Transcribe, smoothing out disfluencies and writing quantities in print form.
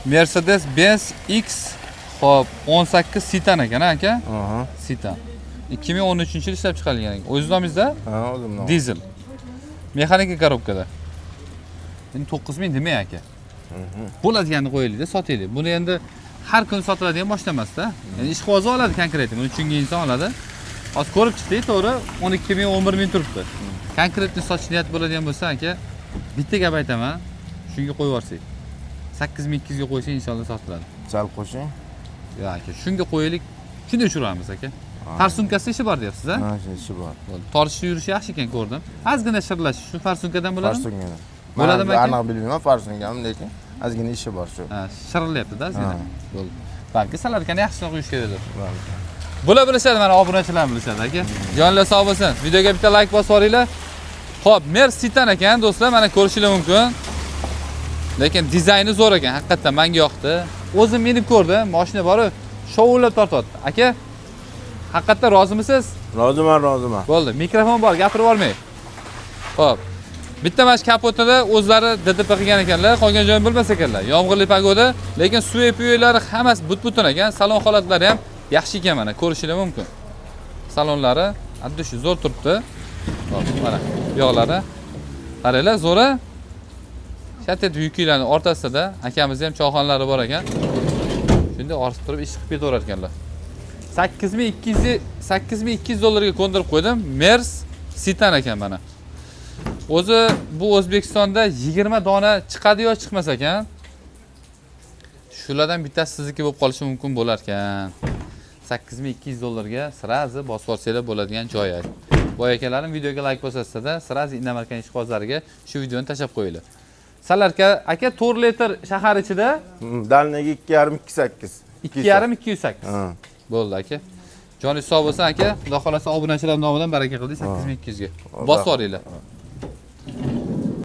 Mercedes-Benz X hop 18 Citan ekan aka. Citan. 2013-yil ishlab chiqarilgan ekan. O'zimizda? Ha, o'zimda. Dizel. Mexanika korobkada. Endi 9000 demay aka. Bo'ladiganini qo'yaylik-da, sotaylik. Buni endi har kun sotiladigan mashina emas-da. Ya'ni ishqibozi oladi konkretni. Buni tushungan inson oladi. Hozir ko'rib chiqdik, to'g'ri 12000 11000 turibdi. Konkretni sotish niyat bo'ladigan bo'lsa aka, bitta gap aytaman. Shunga qo'yib yuborsak. 8200 ga qo'ysa inshaalloh sotiladi. Sal qo'shing. Yo aka, shunga qo'yaylik. Shunday tushiramiz aka. Farsunkasi ishi bor deyapsiz-a? Ha, ishi bor. Tortishib yurishi yaxshi ekan ko'rdim. Ozgina shirlash shu farsunkadan bo'ladimi? Farsunkadan. Bo'ladimi aka? Aniq bilmayman farsunkami, lekin ozgina ishi bor shu. Ha, shirilyapti-da ozgina. Bo'ldi. Balki salarkani yaxshiroq qo'yish kerakdir. Bular bilishadi, mana obunachilar bilishadi aka. Jonlar sog' bo'lsin. Videoga bitta like bosib yuboringlar. Xo'p, Mercedes Citan ekan do'stlar, mana ko'rishingiz mumkin. Lekin dizayni zo'r ekan, haqiqatan menga yoqdi. O'zim minib ko'rdim, mashina bor-ku, shovulab tortyapti. Aka, haqiqatan rozimisiz? Roziman, roziman. Bo'ldi, mikrofon bor, gapirib olmay. Xo'p. Bitta mana kapotida o'zlari DTP qilgan ekanlar, qolgan joyi bilmas ekanlar. Yomg'irli pagoda, lekin suv epiyoylari hammasi but-butun ekan, salon holatlari ham yaxshi ekan mana, ko'rishingiz mumkin. Salonlari addi shu zo'r turibdi. Hop, mana yo'qlari. Qaranglar, zo'ra. Shattet yuklarning o'rtasida akamizning ham choyxonalari bor ekan. Shunda orsib turib ish qilib ketaverar ekanlar. 8200 dollarga ko'ndirib qo'ydim. Mercedes Citan ekan mana. O'zi bu O'zbekistonda 20 dona chiqadi yo chiqmas ekan. Shulardan bittasi sizniki bo'lib qolishi mumkin bo'lar ekan. 8200 dollarga sirazi bosib olsanglar bo'ladigan joy. Boy akalarim videoga like bosasizda, sirazi Indomarkan ishqibozlariga shu videoni tashlab qo'yinglar. Salarka aka 4 litr shahar ichida Dalniga 2,5 2,5 208. Bo'ldi aka. Joningiz sog' bo'lsin aka. Xudo xolasa obunachilar nomidan baraka qildik 8200 ga. Bosib yuboringlar.